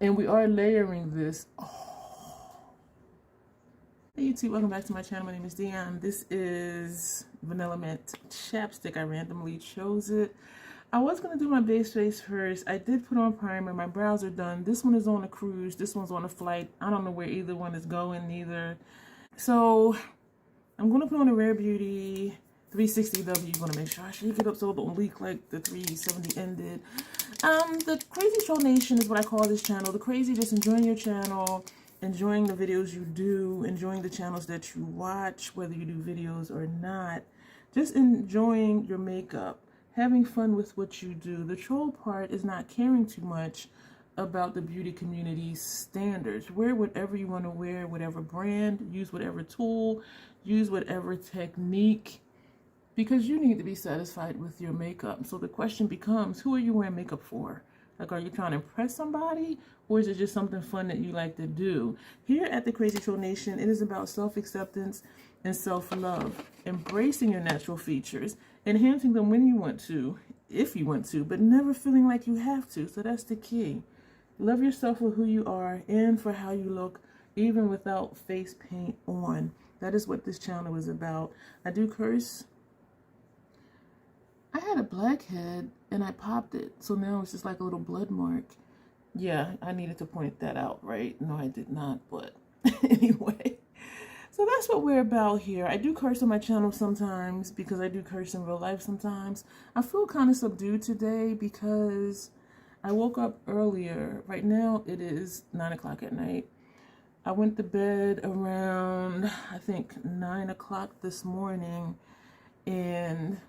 And we are layering this. Oh. Hey YouTube, welcome back to my channel. My name is Dion. This is Vanilla Mint chapstick. I randomly chose it. I was going to do my base face first. I did put on primer. My brows are done. This one is on a cruise. This one's on a flight. I don't know where either one is going neither. So I'm going to put on a Rare Beauty 360W. You're going to make sure I shake it up so it don't leak like the 370 ended. The Crazy Troll Nation is what I call this channel. The crazy, just enjoying your channel, enjoying the videos you do, enjoying the channels that you watch, whether you do videos or not. Just enjoying your makeup, having fun with what you do. The troll part is not caring too much about the beauty community standards. Wear whatever you want to wear, whatever brand, use whatever tool, use whatever technique, because you need to be satisfied with your makeup. So the question becomes, who are you wearing makeup for? Like, are you trying to impress somebody, or is it just something fun that you like to do? Here at the Crazy Troll Nation, it is about self-acceptance and self-love, embracing your natural features, enhancing them when you want to, if you want to, but never feeling like you have to. So that's the key. Love yourself for who you are and for how you look, even without face paint on. That is what this channel is about. I do curse. I had a blackhead and I popped it, so now it's just like a little blood mark. Yeah, I needed to point that out, right? No, I did not, but anyway. So that's what we're about here. I do curse on my channel sometimes because I do curse in real life sometimes. I feel kind of subdued today because I woke up earlier. Right now it is 9 o'clock at night. I went to bed around, I think, 9 o'clock this morning, and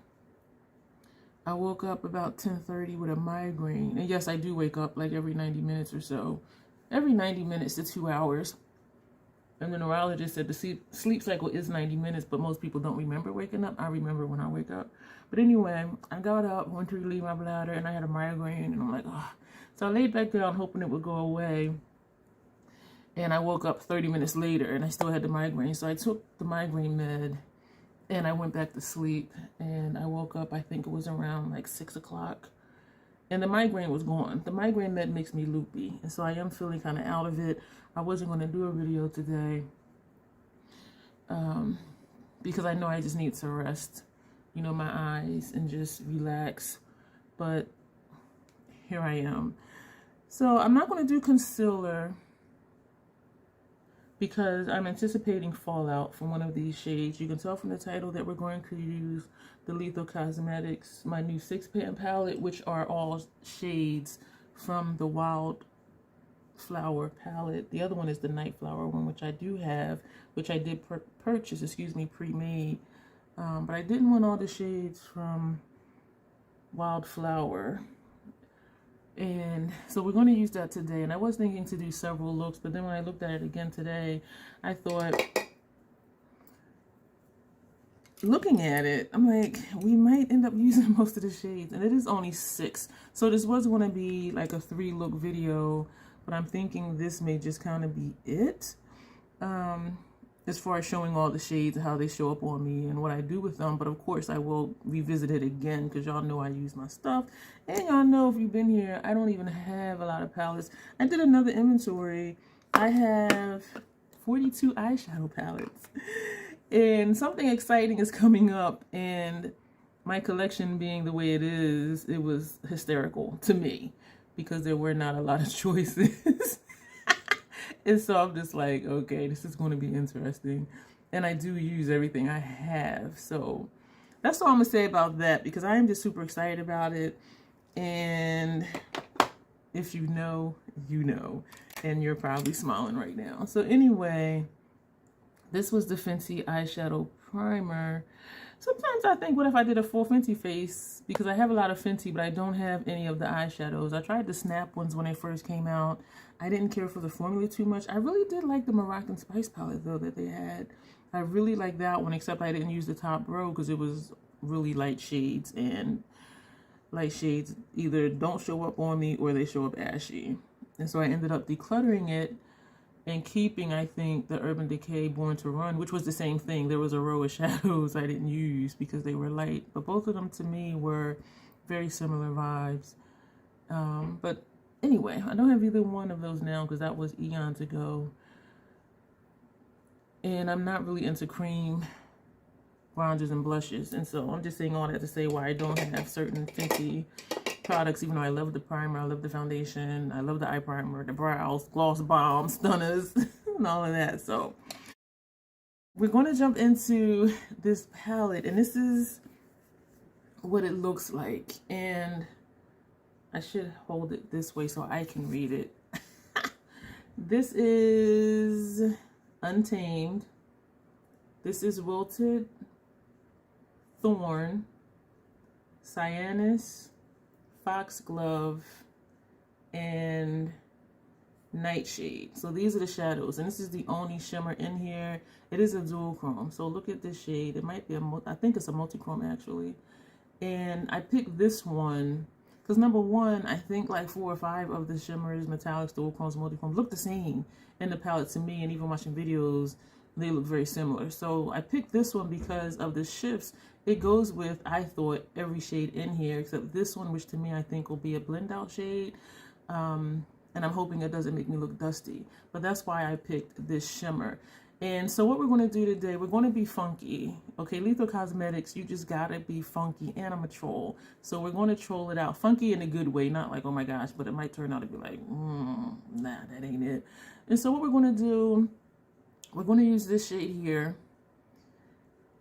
I woke up about 10:30 with a migraine. And yes, I do wake up like every 90 minutes or so. Every 90 minutes to 2 hours. And the neurologist said the sleep cycle is 90 minutes, but most people don't remember waking up. I remember when I wake up. But anyway, I got up, went to relieve my bladder, and I had a migraine. And I'm like, oh. So I laid back down hoping it would go away. And I woke up 30 minutes later, and I still had the migraine. So I took the migraine med, and I went back to sleep, and I woke up, I think it was around like 6 o'clock, and the migraine was gone. The migraine med makes me loopy, and so I am feeling kind of out of it. I wasn't going to do a video today because I know I just need to rest, you know, my eyes and just relax, but here I am. So I'm not going to do concealer because I'm anticipating fallout from one of these shades. You can tell from the title that we're going to use the Lethal Cosmetics, my new 6-pan palette, which are all shades from the Wildflower palette. The other one is the Nightflower one, which I do have, which I did purchase, pre-made. But I didn't want all the shades from Wildflower. And so we're going to use that today. And I was thinking to do several looks, but then when I looked at it again today, I thought, looking at it, I'm like, we might end up using most of the shades, and it is only 6. So this was going to be like a 3-look video, but I'm thinking this may just kind of be it. As far as showing all the shades and how they show up on me and what I do with them. But of course I will revisit it again because y'all know I use my stuff. And y'all know, if you've been here, I don't even have a lot of palettes. I did another inventory. I have 42 eyeshadow palettes. And something exciting is coming up. And my collection being the way it is, it was hysterical to me because there were not a lot of choices. And so I'm just like, okay, this is going to be interesting. And I do use everything I have. So that's all I'm going to say about that, because I am just super excited about it. And if you know, you know. And you're probably smiling right now. So anyway, this was the Fenty eyeshadow primer. Sometimes I think, what if I did a full Fenty face? Because I have a lot of Fenty, but I don't have any of the eyeshadows. I tried the Snap ones when they first came out. I didn't care for the formula too much. I really did like the Moroccan Spice palette, though, that they had. I really liked that one, except I didn't use the top row because it was really light shades. And light shades either don't show up on me or they show up ashy. And so I ended up decluttering it and keeping, I think, the Urban Decay Born to Run, which was the same thing. There was a row of shadows I didn't use because they were light. But both of them, to me, were very similar vibes. But Anyway, I don't have either one of those now because that was eons ago. And I'm not really into cream bronzers and blushes. And so I'm just saying all that to say why I don't have certain Fenty products, even though I love the primer, I love the foundation, I love the eye primer, the brows, gloss bomb, stunners, and all of that. So we're going to jump into this palette, and this is what it looks like. And I should hold it this way so I can read it. This is Untamed. This is Wilted, Thorn, Cyanus, Foxglove, and Nightshade. So these are the shadows, and this is the only shimmer in here. It is a dual chrome. So look at this shade. It might be I think it's a multi-chrome actually. And I picked this one because number one, I think like 4 or 5 of the shimmers, metallics, dual chromes, multi-chromes look the same in the palette to me, and even watching videos, they look very similar. So I picked this one because of the shifts. It goes with, I thought, every shade in here except this one, which to me I think will be a blend out shade. And I'm hoping it doesn't make me look dusty. But that's why I picked this shimmer. And so what we're going to do today, we're going to be funky. Okay, Lethal Cosmetics, you just gotta be funky, and I'm a troll. So we're going to troll it out. Funky in a good way, not like, oh my gosh, but it might turn out to be like, nah, that ain't it. And so what we're going to do, we're going to use this shade here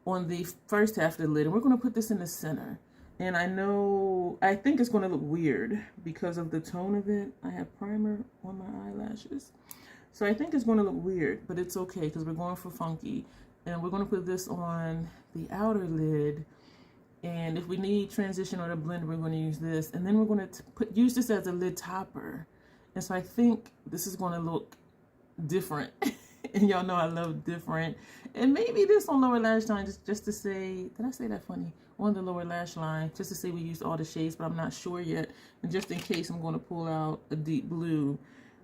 on the first half of the lid, and we're going to put this in the center. And I think it's going to look weird because of the tone of it. I have primer on my eyelashes. So I think it's going to look weird, but it's okay because we're going for funky. And we're going to put this on the outer lid. And if we need transition or to blend, we're going to use this. And then we're going to use this as a lid topper. And so I think this is going to look different. And y'all know I love different. And maybe this on lower lash line, just to say, did I say that funny? On the lower lash line, just to say we used all the shades, but I'm not sure yet. And just in case, I'm going to pull out a deep blue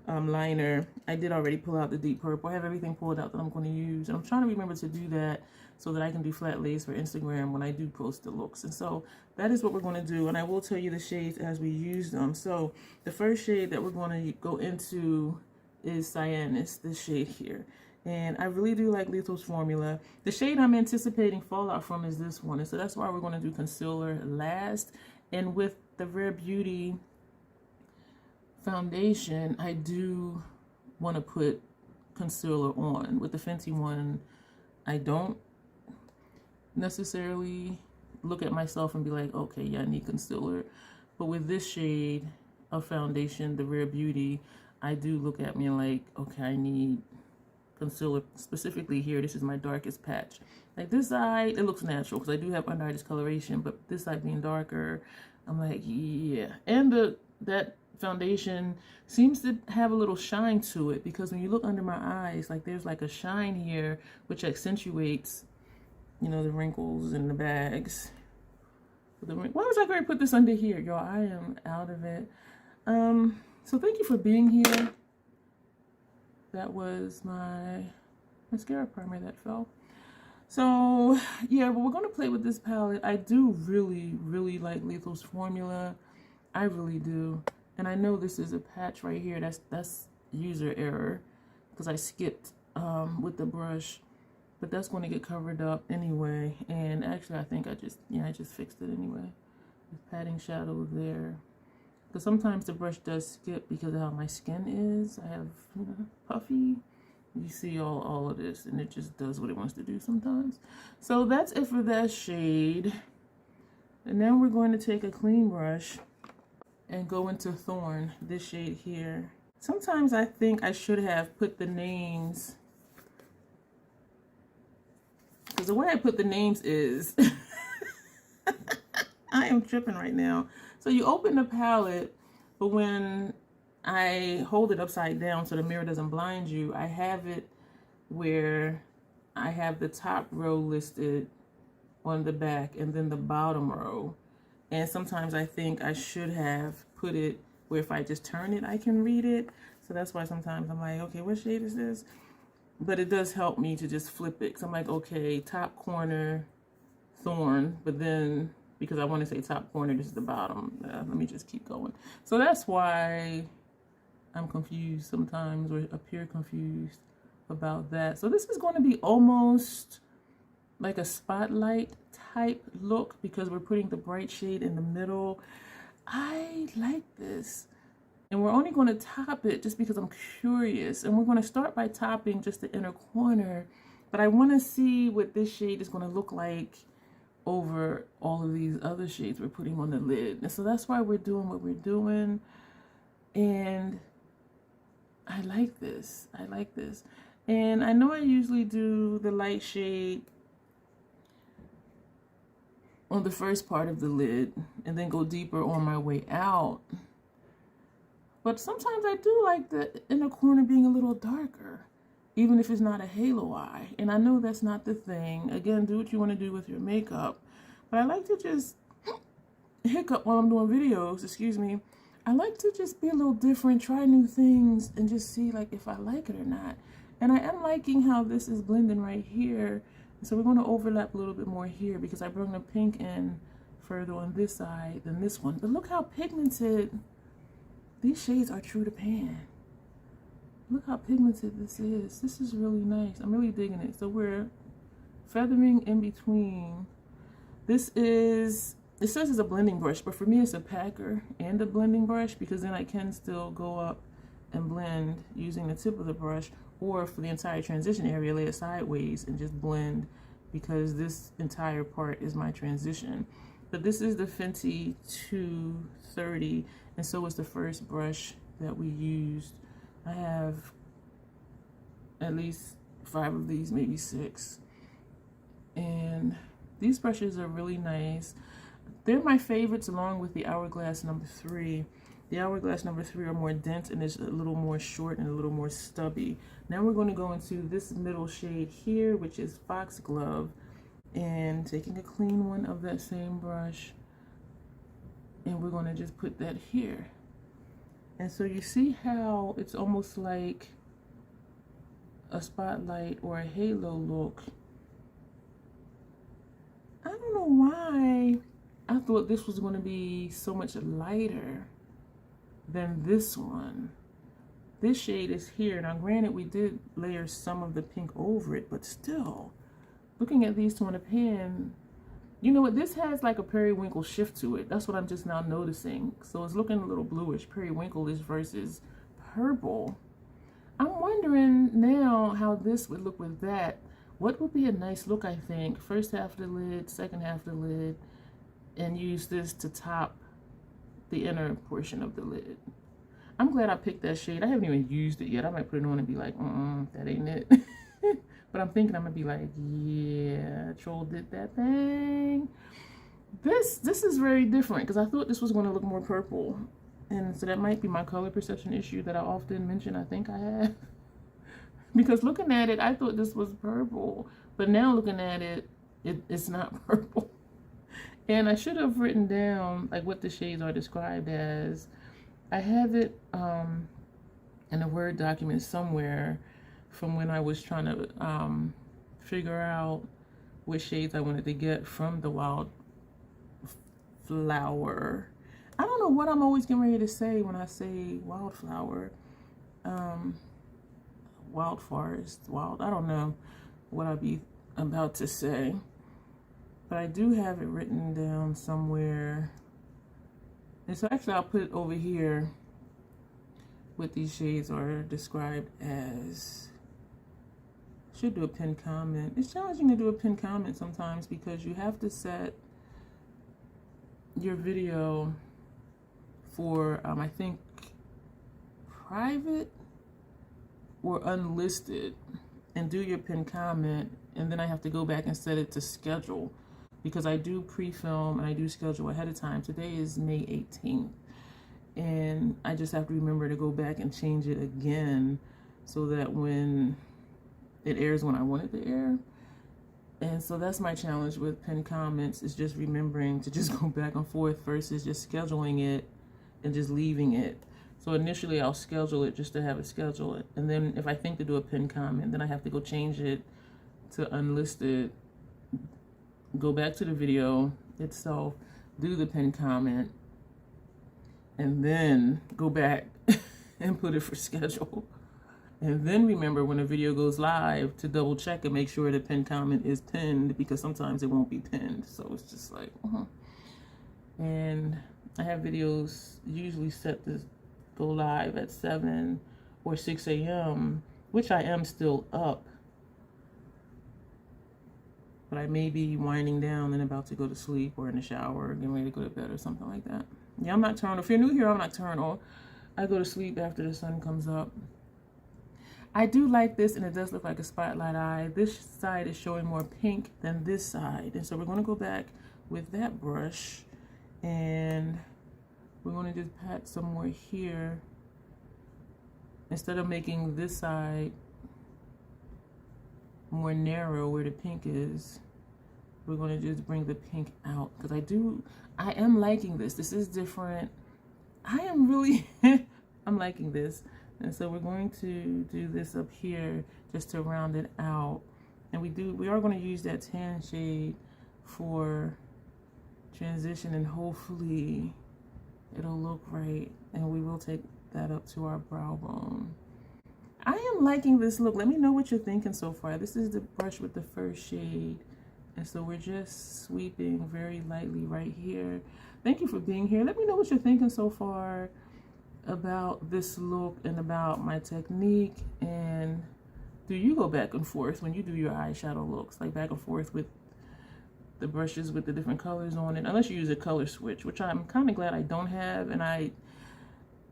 liner. I did already pull out the deep purple. I have everything pulled out that I'm going to use. And I'm trying to remember to do that so that I can do flat lace for Instagram when I do post the looks. And so that is what we're going to do. And I will tell you the shades as we use them. So the first shade that we're going to go into is Cyanus, this shade here. And I really do like Lethal's formula. The shade I'm anticipating fallout from is this one. And so that's why we're going to do concealer last. And with the Rare Beauty foundation, I do want to put concealer on. With the Fenty one, I don't necessarily look at myself and be like, okay, yeah, I need concealer. But with this shade of foundation, the Rare Beauty, I do look at me like, okay, I need concealer. Specifically here, this is my darkest patch. Like this side, it looks natural because I do have under eye discoloration, but this side being darker, I'm like, yeah. And that foundation seems to have a little shine to it, because when you look under my eyes, like there's like a shine here which accentuates, you know, the wrinkles and the bags. Why was I going to put this under here, y'all? I am out of it. So thank you for being here. That was my mascara primer that fell. So yeah, but we're going to play with this palette. I do really like Lethal's formula. I really do. And I know this is a patch right here. That's user error because I skipped with the brush, but that's going to get covered up anyway. And actually, I think I just fixed it anyway. With padding shadow there, because sometimes the brush does skip because of how my skin is. I have, you know, puffy. You see all of this, and it just does what it wants to do sometimes. So that's it for that shade. And now we're going to take a clean brush and go into Thorn, this shade here. Sometimes I think I should have put the names, because the way I put the names is, I am tripping right now. So you open the palette, but when I hold it upside down so the mirror doesn't blind you, I have it where I have the top row listed on the back and then the bottom row. And sometimes I think I should have put it where if I just turn it, I can read it. So that's why sometimes I'm like, okay, what shade is this? But it does help me to just flip it. So I'm like, okay, top corner, Thorn. But then, because I want to say top corner, this is the bottom. Let me just keep going. So that's why I'm confused sometimes or appear confused about that. So this is going to be almost like a spotlight type look because we're putting the bright shade in the middle. I like this. And we're only going to top it just because I'm curious. And we're going to start by topping just the inner corner. But I want to see what this shade is going to look like over all of these other shades we're putting on the lid. And so that's why we're doing what we're doing. And I like this. I like this. And I know I usually do the light shade on the first part of the lid and then go deeper on my way out. But sometimes I do like the inner corner being a little darker, even if it's not a halo eye. And I know that's not the thing. Again, do what you want to do with your makeup. But I like to just hiccup while I'm doing videos, excuse me. I like to just be a little different, try new things, and just see like if I like it or not. And I am liking how this is blending right here. So we're going to overlap a little bit more here because I bring the pink in further on this side than this one. But look how pigmented these shades are, true to pan. Look how pigmented this is. This is really nice. I'm really digging it. So we're feathering in between. This is, it says it's a blending brush, but for me it's a packer and a blending brush because then I can still go up and blend using the tip of the brush, or for the entire transition area, lay it sideways and just blend because this entire part is my transition. But this is the Fenty 230, and so is the first brush that we used. I have at least 5 of these, maybe 6. And these brushes are really nice. They're my favorites along with the Hourglass number 3. The Hourglass number 3 are more dense and it's a little more short and a little more stubby. Now we're going to go into this middle shade here, which is Foxglove, and taking a clean one of that same brush, and we're going to just put that here. And so you see how it's almost like a spotlight or a halo look. I don't know why I thought this was going to be so much lighter than this one. This shade is here. Now granted, we did layer some of the pink over it, but still, looking at these two in a pan, you know what, this has like a periwinkle shift to it. That's what I'm just now noticing. So it's looking a little bluish, periwinkle-ish versus purple. I'm wondering now how this would look with that. What would be a nice look, I think? First half of the lid, second half of the lid, and use this to top the inner portion of the lid. I'm glad I picked that shade. I haven't even used it yet. I might put it on and be like, that ain't it. But I'm thinking I'm gonna be like, yeah, Troll did that thing. This is very different because I thought this was gonna look more purple. And so that might be my color perception issue that I often mention I think I have. Because looking at it, I thought this was purple. But now looking at it, it's not purple. And I should have written down like what the shades are described as. I have it in a Word document somewhere from when I was trying to figure out what shades I wanted to get from the Wildflower. I don't know what I'm always getting ready to say when I say Wildflower. Wildforest, I don't know what I'll be about to say. But I do have it written down somewhere. And so actually I'll put it over here what these shades are described as. Should do a pinned comment. It's challenging to do a pinned comment sometimes because you have to set your video for, I think, private or unlisted and do your pinned comment, and then I have to go back and set it to schedule because I do pre-film and I do schedule ahead of time. Today is May 18th, and I just have to remember to go back and change it again so that when it airs when I want it to air. And so that's my challenge with pinned comments, is just remembering to just go back and forth versus just scheduling it and just leaving it. So initially I'll schedule it just to have it scheduled, and then if I think to do a pinned comment, then I have to go change it to unlisted, go back to the video itself, do the pinned comment, and then go back and put it for schedule. And then remember when a video goes live to double check and make sure the pinned comment is pinned, because sometimes it won't be pinned. So it's just like, And I have videos usually set to go live at 7 or 6 a.m., which I am still up. But I may be winding down and about to go to sleep or in the shower, getting ready to go to bed or something like that. Yeah, I'm nocturnal. If you're new here, I'm nocturnal. I go to sleep after the sun comes up. I do like this, and it does look like a spotlight eye. This side is showing more pink than this side. And so we're going to go back with that brush, and we're going to just pat some more here. Instead of making this side more narrow where the pink is, we're going to just bring the pink out. Because I am liking this. This is different. I am really, I'm liking this. And so we're going to do this up here just to round it out. And we are going to use that tan shade for transition, and hopefully it'll look right. And we will take that up to our brow bone. I am liking this look. Let me know what you're thinking so far. This is the brush with the first shade. And so we're just sweeping very lightly right here. Thank you for being here. Let me know what you're thinking so far about this look and about my technique. And do you go back and forth when you do your eyeshadow looks, like back and forth with the brushes with the different colors on it, unless you use a color switch, which I'm kind of glad I don't have. And I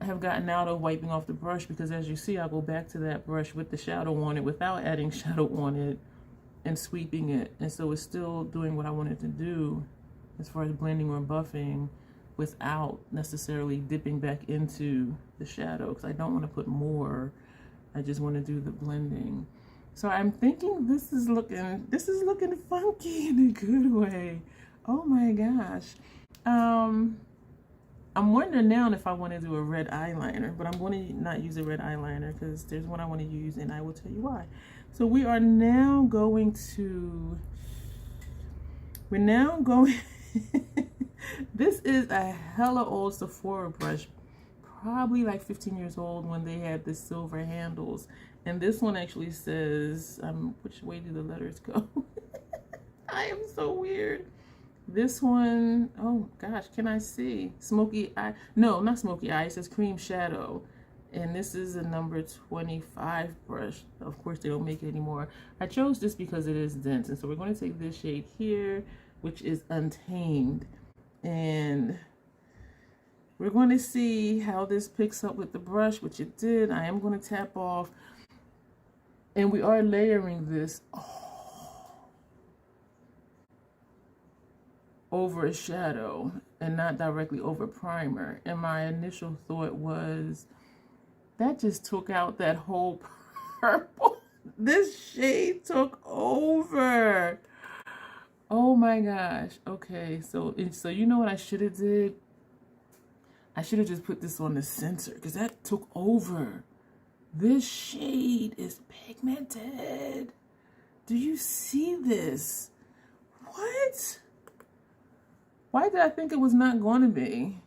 have gotten out of wiping off the brush, because as you see, I'll go back to that brush with the shadow on it without adding shadow on it and sweeping it. And so it's still doing what I wanted to do as far as blending or buffing, without necessarily dipping back into the shadow, because I don't want to put more. I just want to do the blending. So I'm thinking this is looking funky in a good way. Oh my gosh. I'm wondering now if I want to do a red eyeliner, but I'm going to not use a red eyeliner because there's one I want to use, and I will tell you why. So we are now going this is a hella old Sephora brush, probably like 15 years old, when they had the silver handles. And this one actually says, which way do the letters go? I am so weird. This one, oh gosh, can I see? Smoky eye. No, not smoky eye. It says cream shadow. And this is a number 25 brush. Of course, they don't make it anymore. I chose this because it is dense. And so we're going to take this shade here, which is Untamed. And we're going to see how this picks up with the brush, which it did. I am going to tap off. And we are layering this over a shadow and not directly over primer. And my initial thought was, that just took out that whole purple. This shade took over. Oh my gosh. Okay, so you know what I should have did? I should have just put this on the center, because that took over. This shade is pigmented. Do you see this? What? Why did I think it was not going to be?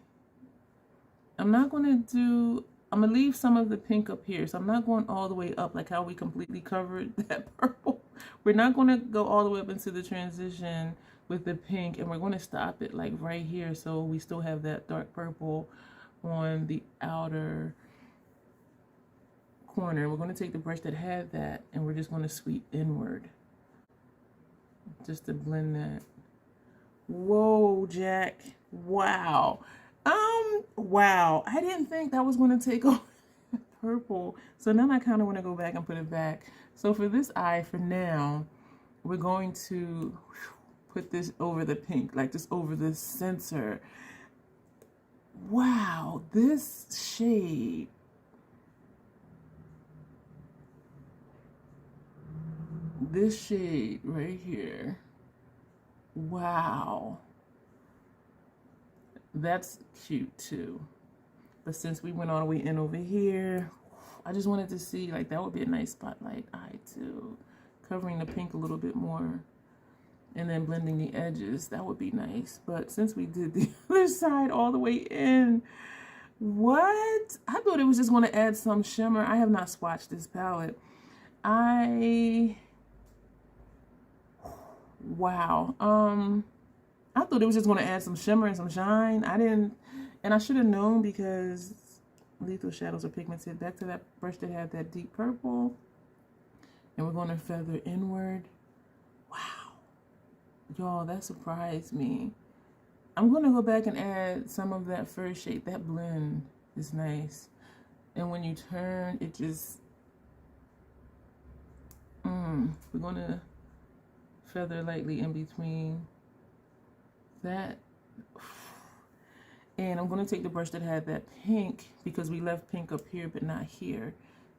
I'm going to leave some of the pink up here. So I'm not going all the way up like how we completely covered that purple. We're not going to go all the way up into the transition with the pink, and we're going to stop it like right here, so we still have that dark purple on the outer corner. We're going to take the brush that had that, and we're just going to sweep inward just to blend that. Whoa, Jack. Wow. Wow. I didn't think that was going to take over purple. So now I kind of want to go back and put it back. So for this eye, for now, we're going to put this over the pink, like just over the center. Wow, this shade. This shade right here. Wow. That's cute too. But since we went all the way in over here, I just wanted to see, like, that would be a nice spotlight eye too. Covering the pink a little bit more and then blending the edges, that would be nice. But since we did the other side all the way in, What? I thought it was just going to add some shimmer. I have not swatched this palette. Wow. I thought it was just going to add some shimmer and some shine. I didn't, and I should have known because lethal shadows are pigmented. Back to that brush that had that deep purple. And we're going to feather inward. Wow. Y'all, that surprised me. I'm going to go back and add some of that first shade. That blend is nice. And when you turn, it just, we're going to feather lightly in between that. And I'm going to take the brush that had that pink because we left pink up here but not here.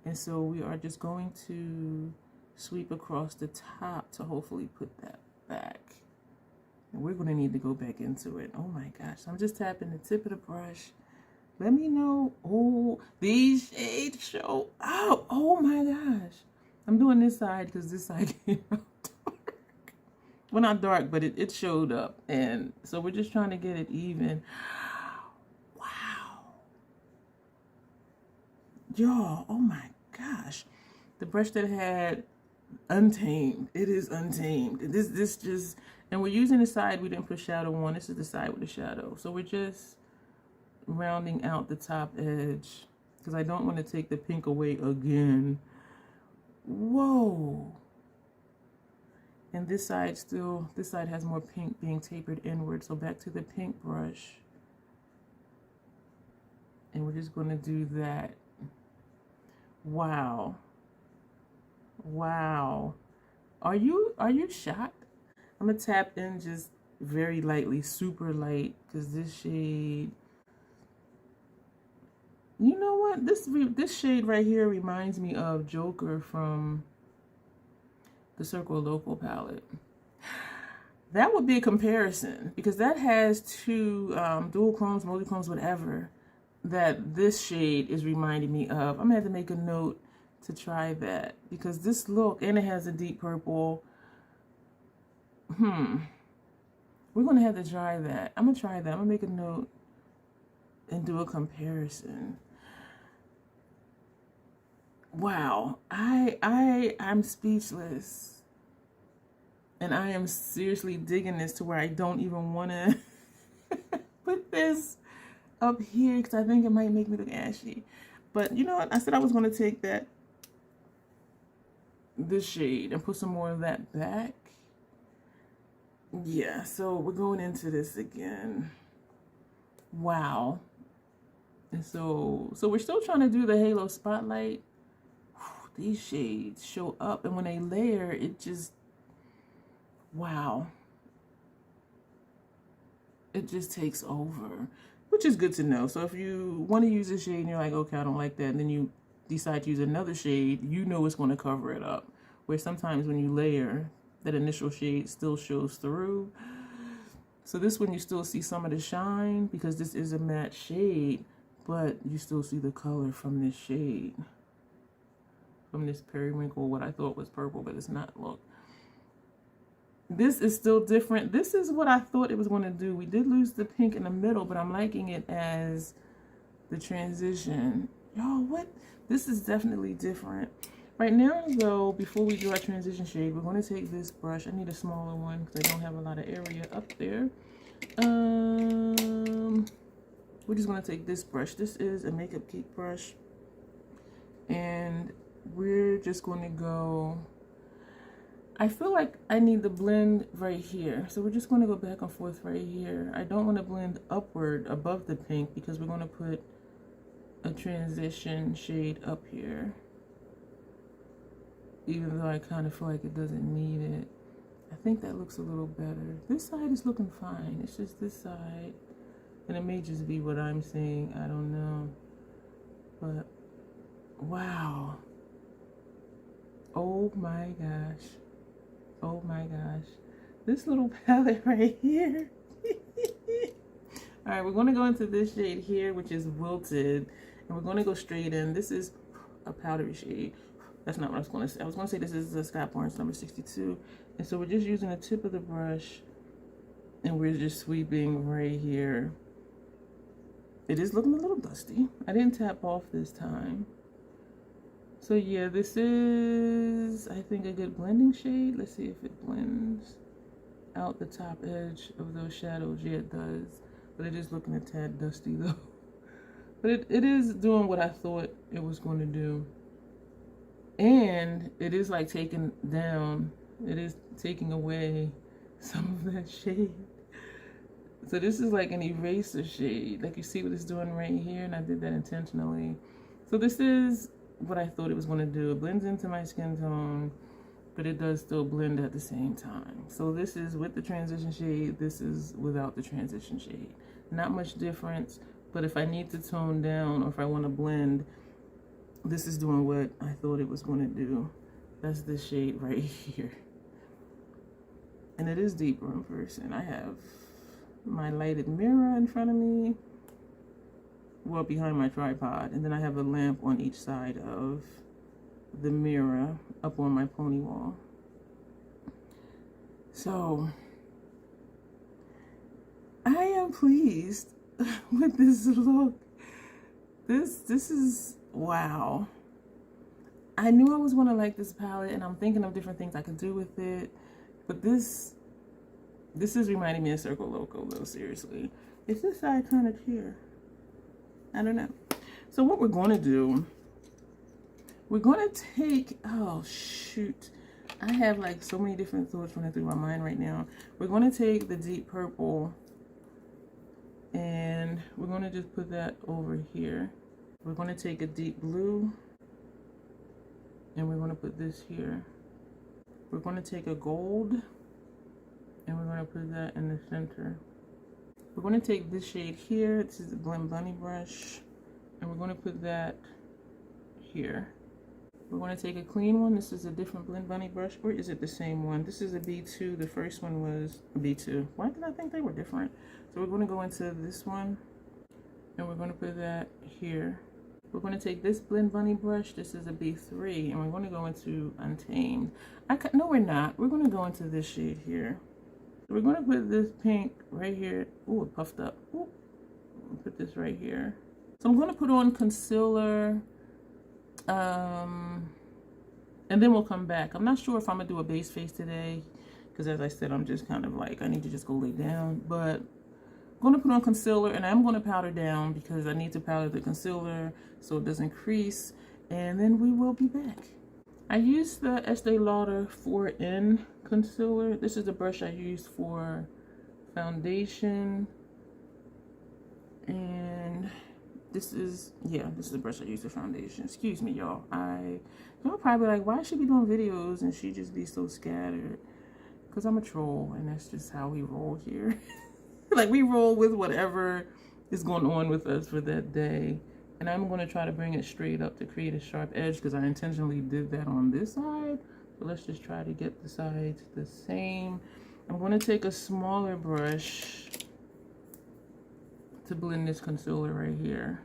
And so we are just going to sweep across the top to hopefully put that back. And we're going to need to go back into it. Oh my gosh. I'm just tapping the tip of the brush. Let me know. Oh, these shades show up. Oh my gosh. I'm doing this side because this side came out dark. Well, not dark, but it showed up. And so we're just trying to get it even. Wow. Y'all, oh my gosh. The brush that had Untamed. It is Untamed. This just, and we're using the side we didn't put shadow on. This is the side with the shadow. So we're just rounding out the top edge because I don't want to take the pink away again. Whoa. And this side has more pink being tapered inward. So back to the pink brush. And we're just going to do that. Wow. Wow. Are you shocked? I'm going to tap in just very lightly, super light, because this shade, you know what? This shade right here reminds me of Joker from the Circo Loco palette. That would be a comparison because that has two dual chromes, multi-chromes, whatever, that this shade is reminding me of. I'm going to have to make a note to try that because this look, and it has a deep purple. We're going to have to try that. I'm going to try that. I'm going to make a note and do a comparison. Wow. I'm speechless. And I am seriously digging this to where I don't even want to put this up here because I think it might make me look ashy. But you know what? I said I was going to take this shade and put some more of that back. Yeah, so we're going into this again. Wow. And so we're still trying to do the halo spotlight. Whew, these shades show up, and when they layer, it just, wow. It just takes over, which is good to know. So if you want to use a shade and you're like, okay, I don't like that, and then you decide to use another shade, you know it's going to cover it up. Where sometimes when you layer, that initial shade still shows through. So this one you still see some of the shine because this is a matte shade, but you still see the color from this shade. From this periwinkle, what I thought was purple, but it's not. Look. This is still different. This is what I thought it was going to do. We did lose the pink in the middle, but I'm liking it as the transition. Y'all, what? This is definitely different. Right now, though, before we do our transition shade, we're going to take this brush. I need a smaller one because I don't have a lot of area up there. We're just going to take this brush. This is a Makeup Cake brush. And we're just going to go... I feel like I need the blend right here. So we're just going to go back and forth right here. I don't want to blend upward above the pink because we're going to put a transition shade up here. Even though I kind of feel like it doesn't need it. I think that looks a little better. This side is looking fine. It's just this side. And it may just be what I'm seeing. I don't know. But, wow. Oh my gosh. Oh my gosh. This little palette right here. Alright, we're going to go into this shade here, which is Wilted. And we're going to go straight in. This is a powdery shade. That's not what I was going to say. I was going to say this is a Scott Barnes number 62. And so we're just using the tip of the brush. And we're just sweeping right here. it is looking a little dusty. I didn't tap off this time. So yeah, this is, I think, a good blending shade. Let's see if it blends out the top edge of those shadows. Yeah, it does. But it is looking a tad dusty though. But it is doing what I thought it was going to do. And it is like taking down, it is taking away some of that shade. So this is like an eraser shade. Like you see what it's doing right here, and I did that intentionally. So this is what I thought it was going to do. It blends into my skin tone, but it does still blend at the same time. So this is with the transition shade, this is without the transition shade. Not much difference, but if I need to tone down or if I want to blend, this is doing what I thought it was going to do. That's the shade right here. And it is deeper in person. I have my lighted mirror in front of me, well, behind my tripod, and then I have a lamp on each side of the mirror up on my pony wall. So I am pleased with this look. This is wow. I knew I was going to like this palette, and I'm thinking of different things I could do with it, but this is reminding me of Circo Loco though, seriously. Is this side kind of here? I don't know. So what we're going to do, we're going to take, oh shoot, I have like so many different thoughts running through my mind right now. We're going to take the deep purple and we're going to just put that over here. We're going to take a deep blue and we're going to put this here. We're going to take a gold and we're going to put that in the center. We're going to take this shade here. This is the Blend Bunny brush, and we're going to put that here. We're going to take a clean one. This is a different Blend Bunny brush, or is it the same one? This is a B2. The first one was a B2. Why did I think they were different? So we're going to go into this one, and we're going to put that here. We're going to take this Blend Bunny brush. This is a B3, and we're going to go into Untamed. No, we're not. We're going to go into this shade here. We're going to put this pink right here. Ooh, it puffed up. Ooh. Put this right here. So I'm going to put on concealer. And then we'll come back. I'm not sure if I'm going to do a base face today, because as I said, I'm just kind of like, I need to just go lay down. But I'm going to put on concealer, and I'm going to powder down because I need to powder the concealer so it doesn't crease. And then we will be back. I used the Estee Lauder 4N concealer. This is the brush I use for foundation. And this is, yeah, this is the brush I use for foundation. Excuse me, y'all. Y'all probably like, why should she be doing videos and she just be so scattered? Because I'm a troll, and that's just how we roll here. Like, we roll with whatever is going on with us for that day. And I'm going to try to bring it straight up to create a sharp edge, because I intentionally did that on this side. So let's just try to get the sides the same. I'm going to take a smaller brush to blend this concealer right here.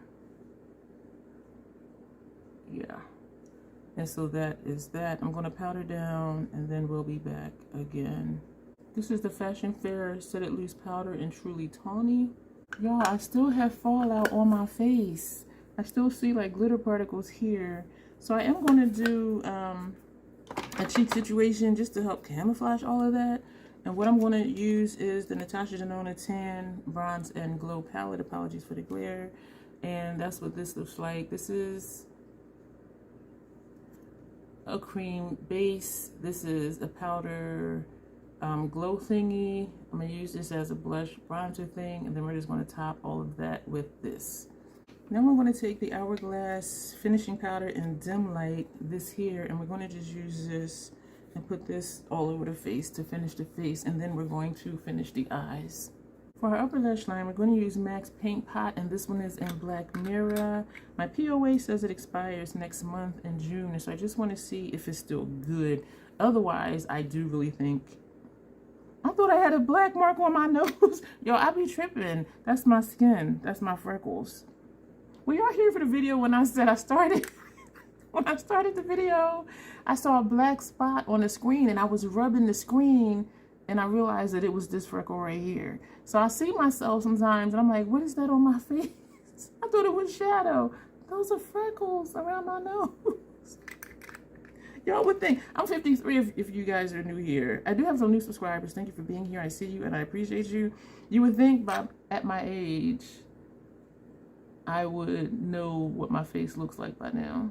Yeah. And so that is that. I'm going to powder down, and then we'll be back again. This is the Fashion Fair Set It Loose Powder in Truly Tawny. Y'all, I still have fallout on my face. I still see like glitter particles here. So I am going to do a cheek situation just to help camouflage all of that. And what I'm going to use is the Natasha Denona Tan Bronze and Glow Palette. Apologies for the glare. And that's what this looks like. This is a cream base. This is a powder glow thingy. I'm going to use this as a blush bronzer thing. And then we're just going to top all of that with this. Now I'm going to take the Hourglass finishing powder in Dim Light, this here, and we're going to just use this and put this all over the face to finish the face, and then we're going to finish the eyes. For our upper lash line, we're going to use MAC's Paint Pot, and this one is in Black Mirror. My POA says it expires next month in June, so I just want to see if it's still good. Otherwise, I do really think, I thought I had a black mark on my nose. Yo, I be tripping. That's my skin. That's my freckles. Were y'all here for the video when I said I started? When I started the video, I saw a black spot on the screen, and I was rubbing the screen, and I realized that it was this freckle right here. So I see myself sometimes, and I'm like, what is that on my face? I thought it was shadow. Those are freckles around my nose. Y'all would think, I'm 53 if you guys are new here. I do have some new subscribers. Thank you for being here. I see you and I appreciate you. You would think at my age, I would know what my face looks like by now.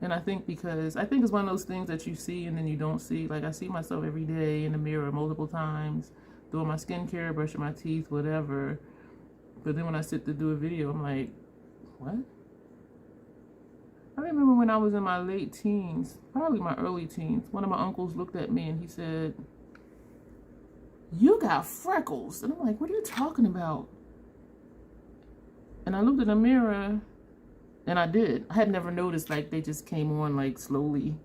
And I think because, I think it's one of those things that you see and then you don't see. Like I see myself every day in the mirror multiple times, doing my skincare, brushing my teeth, whatever. But then when I sit to do a video, I'm like, what? I remember when I was in my late teens, probably my early teens, one of my uncles looked at me and he said, "You got freckles." And I'm like, what are you talking about? And I looked in the mirror and I did. I had never noticed, like they just came on like slowly.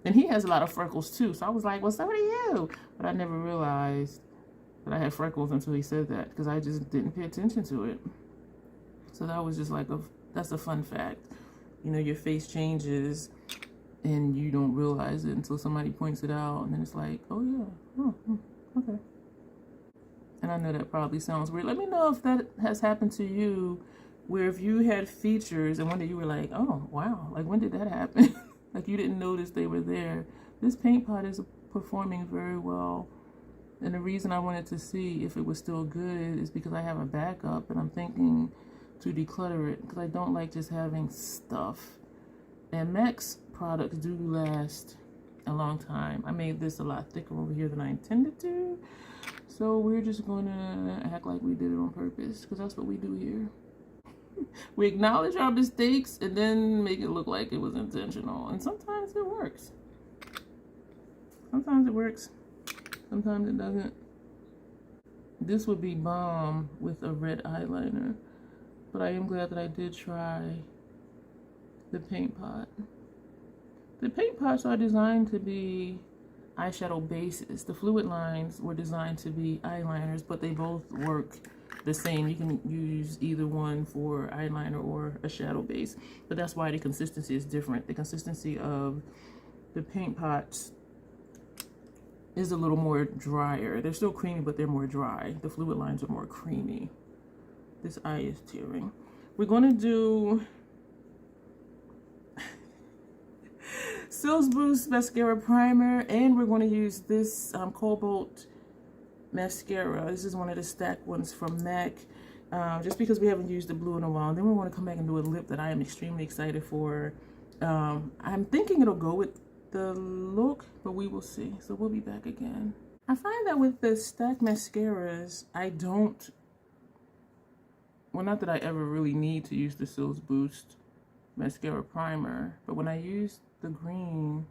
And he has a lot of freckles too. So I was like, well, so do you. But I never realized that I had freckles until he said that because I just didn't pay attention to it. So that was just like that's a fun fact. You know, your face changes and you don't realize it until somebody points it out. And then it's like, oh yeah, oh, okay. And I know that probably sounds weird. Let me know if that has happened to you, where if you had features and one day you were like, oh, wow, like when did that happen? Like you didn't notice they were there. This paint pot is performing very well. And the reason I wanted to see if it was still good is because I have a backup and I'm thinking to declutter it because I don't like just having stuff. And MAC's products do last a long time. I made this a lot thicker over here than I intended to. So we're just going to act like we did it on purpose because that's what we do here. We acknowledge our mistakes and then make it look like it was intentional. And sometimes it works. Sometimes it works. Sometimes it doesn't. This would be bomb with a red eyeliner. But I am glad that I did try the paint pot. The paint pots are designed to be eyeshadow bases. The fluid lines were designed to be eyeliners, but they both work the same. You can use either one for eyeliner or a shadow base, but that's why the consistency is different. The consistency of the paint pots is a little more drier. They're still creamy, but they're more dry. The fluid lines are more creamy. This eye is tearing. We're gonna do Cils Boost Mascara Primer, and we're going to use this Cobalt Mascara. This is one of the stacked ones from MAC, just because we haven't used the blue in a while. And then we want to come back and do a lip that I am extremely excited for. I'm thinking it'll go with the look, but we will see. So we'll be back again. I find that with the stacked mascaras, I don't, well, not that I ever really need to use the Cils Boost Mascara Primer, but when I use the green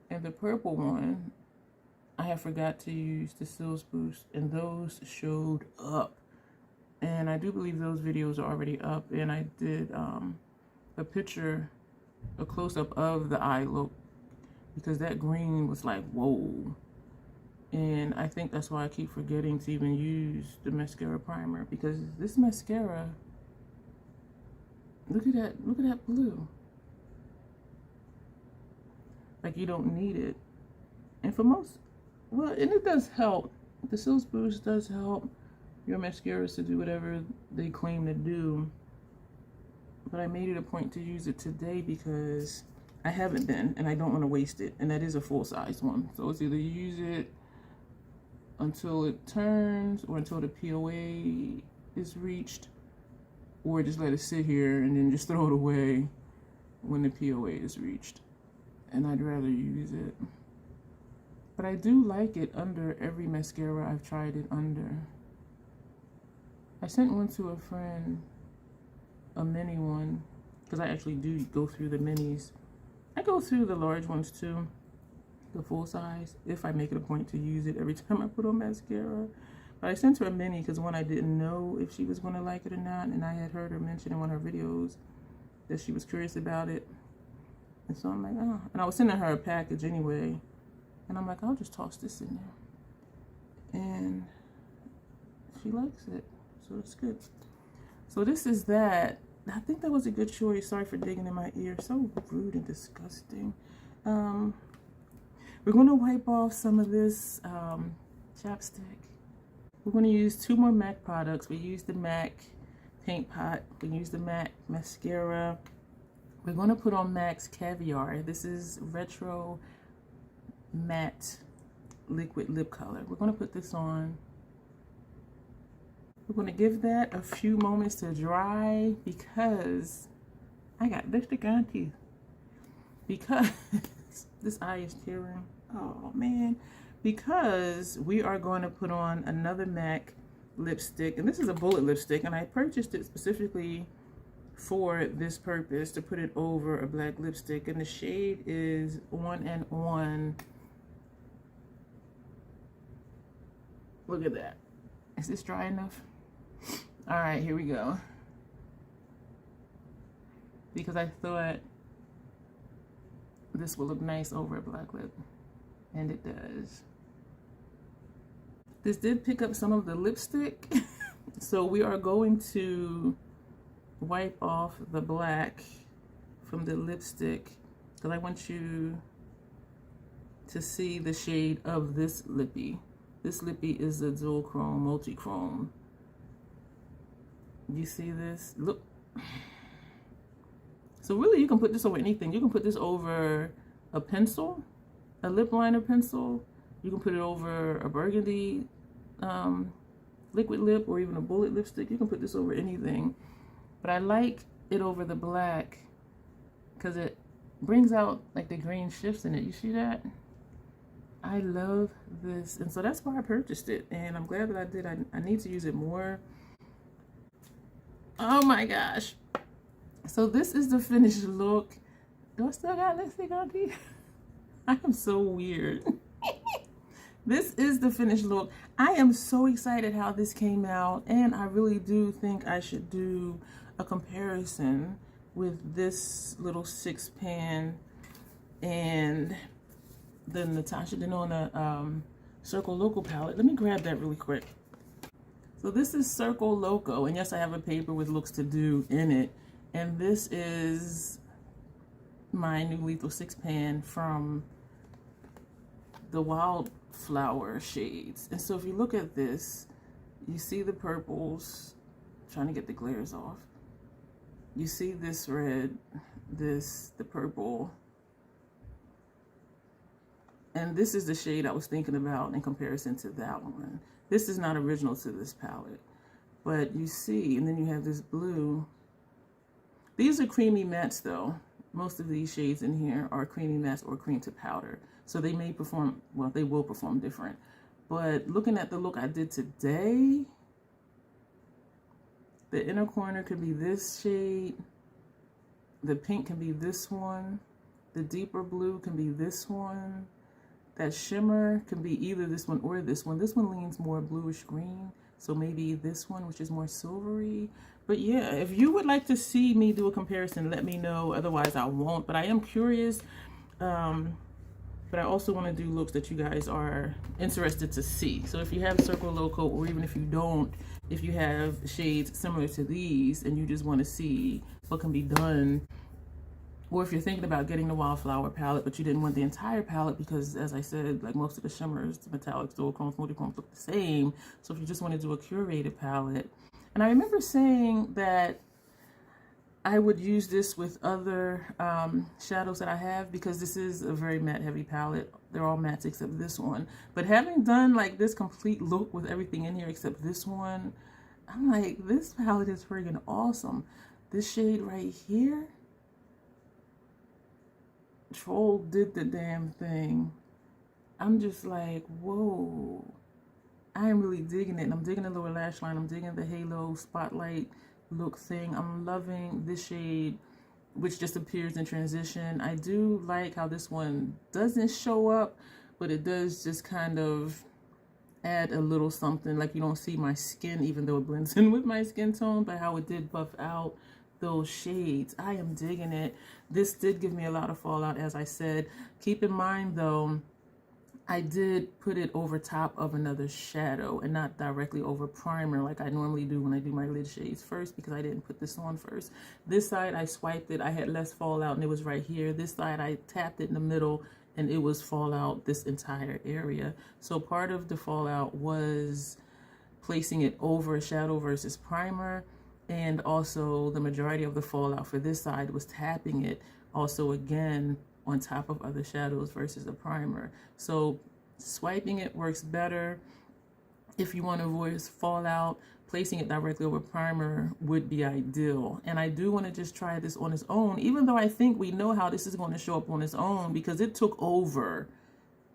and the purple one, I have forgot to use the Cils Boost, and those showed up. And I do believe those videos are already up, and I did a picture, a close-up of the eye look, because that green was like, whoa. And I think that's why I keep forgetting to even use the mascara primer, because this mascara, look at that blue. Like, you don't need it. And for most, well, and it does help. The Cils Boost does help your mascaras to do whatever they claim to do. But I made it a point to use it today because I haven't been, and I don't want to waste it. And that is a full-size one. So it's either use it until it turns or until the POA is reached, or just let it sit here and then just throw it away when the POA is reached. And I'd rather use it. But I do like it under every mascara I've tried it under. I sent one to a friend, a mini one, because I actually do go through the minis. I go through the large ones too, the full size, if I make it a point to use it every time I put on mascara. But I sent her a mini because one, I didn't know if she was going to like it or not, and I had heard her mention in one of her videos that she was curious about it. And so I'm like, oh. And I was sending her a package anyway, and I'm like, I'll just toss this in there. And she likes it, so it's good. So this is that. I think that was a good choice. Sorry for digging in my ear. So rude and disgusting. We're going to wipe off some of this chapstick. We're going to use two more MAC products. We used the MAC paint pot. We use the MAC mascara. We're going to put on MAC's Caviar. This is Retro Matte Liquid Lip Color. We're going to put this on. We're going to give that a few moments to dry because I got lipstick on too. Because this eye is tearing. Oh man. Because we are going to put on another MAC lipstick. And this is a bullet lipstick. And I purchased it specifically for this purpose, to put it over a black lipstick. And the shade is On and On. Look at that. Is this dry enough? All right, here we go. Because I thought this will look nice over a black lip. And it does. This did pick up some of the lipstick. So we are going to wipe off the black from the lipstick because I want you to see the shade of this lippy. This lippy is a dual chrome, multi-chrome. You see this? Look. So really you can put this over anything. You can put this over a pencil, a lip liner pencil. You can put it over a burgundy liquid lip or even a bullet lipstick. You can put this over anything. But I like it over the black because it brings out like the green shifts in it. You see that? I love this. And so that's why I purchased it. And I'm glad that I did. I need to use it more. Oh my gosh. So this is the finished look. Do I still got lipstick on here? I am so weird. This is the finished look. I am so excited how this came out. And I really do think I should do a comparison with this little 6-pan and the Natasha Denona Circo Loco palette. Let me grab that really quick. So this is Circo Loco, and yes, I have a paper with looks to do in it. And this is my new Lethal 6-pan from the Wildflower shades. And so if you look at this, you see the purples. I'm trying to get the glares off. You see this red, the purple, and this is the shade I was thinking about in comparison to that one. This is not original to this palette, but you see, and then you have this blue. These are creamy mattes though. Most of these shades in here are creamy mattes or cream to powder. So they may perform, well, they will perform different. But looking at the look I did today, the inner corner could be this shade. The pink can be this one. The deeper blue can be this one. That shimmer can be either this one or this one. This one leans more bluish green. So maybe this one, which is more silvery. But yeah, if you would like to see me do a comparison, let me know. Otherwise, I won't. But I am curious. But I also want to do looks that you guys are interested to see. So if you have Circo Loco, or even if you don't, if you have shades similar to these and you just want to see what can be done, or if you're thinking about getting the Wildflower palette, but you didn't want the entire palette because, as I said, like most of the shimmers, the metallics, duochromes, multichromes look the same. So if you just want to do a curated palette. And I remember saying that I would use this with other shadows that I have because this is a very matte heavy palette. They're all mattes except this one. But having done like this complete look with everything in here except this one, I'm like, this palette is friggin' awesome. This shade right here, Troll did the damn thing. I'm just like, whoa. I am really digging it. And I'm digging the lower lash line. I'm digging the halo spotlight look thing. I'm loving this shade, which just appears in transition. I do like how this one doesn't show up, but it does just kind of add a little something. Like you don't see my skin, even though it blends in with my skin tone, but how it did buff out those shades. I am digging it. This did give me a lot of fallout, as I said. Keep in mind though, I did put it over top of another shadow and not directly over primer like I normally do when I do my lid shades first, because I didn't put this on first. This side I swiped it, I had less fallout and it was right here. This side I tapped it in the middle and it was fallout this entire area. So part of the fallout was placing it over a shadow versus primer. And also the majority of the fallout for this side was tapping it also again on top of other shadows versus a primer. So swiping it works better. If you want to avoid fallout, placing it directly over primer would be ideal. And I do want to just try this on its own, even though I think we know how this is going to show up on its own because it took over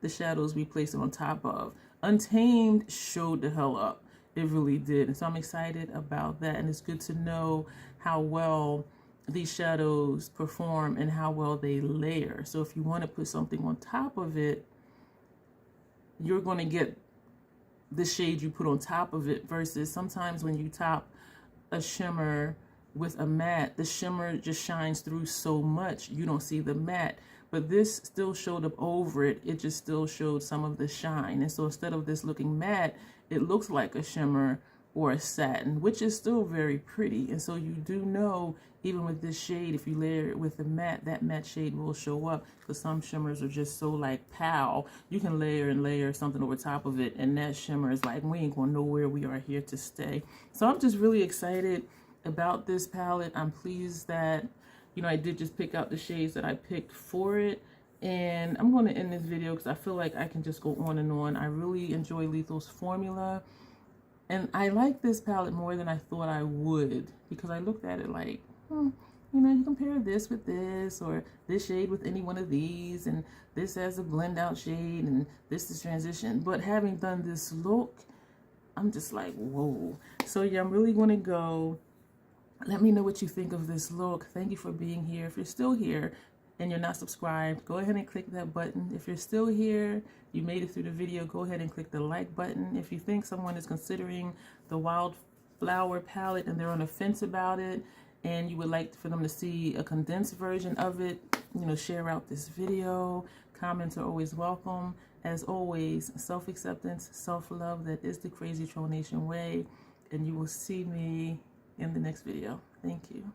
the shadows we placed it on top of. Untamed showed the hell up. It really did. And so I'm excited about that. And it's good to know how well these shadows perform and how well they layer. So if you want to put something on top of it, you're going to get the shade you put on top of it, versus sometimes when you top a shimmer with a matte, the shimmer just shines through so much you don't see the matte. But this still showed up over it. It just still showed some of the shine. And so instead of this looking matte, it looks like a shimmer or a satin, which is still very pretty. And so you do know, even with this shade, if you layer it with the matte, that matte shade will show up, because some shimmers are just so like pow. You can layer and layer something over top of it, and that shimmer is like, we ain't going nowhere, we are here to stay. So I'm just really excited about this palette. I'm pleased that, you know, I did just pick out the shades that I picked for it. And I'm going to end this video because I feel like I can just go on and on. I really enjoy Lethal's formula. And I like this palette more than I thought I would, because I looked at it like, you know, you compare this with this, or this shade with any one of these, and this as a blend out shade, and this is transition. But having done this look, I'm just like, whoa. So yeah, I'm really going to go. Let me know what you think of this look. Thank you for being here. If you're still here and you're not subscribed, go ahead and click that button. If you're still here, you made it through the video, go ahead and click the like button. If you think someone is considering the Wildflower palette and they're on the fence about it, and you would like for them to see a condensed version of it, you know, share out this video. Comments are always welcome. As always, self-acceptance, self-love, that is the Crazy Troll Nation way. And you will see me in the next video. Thank you.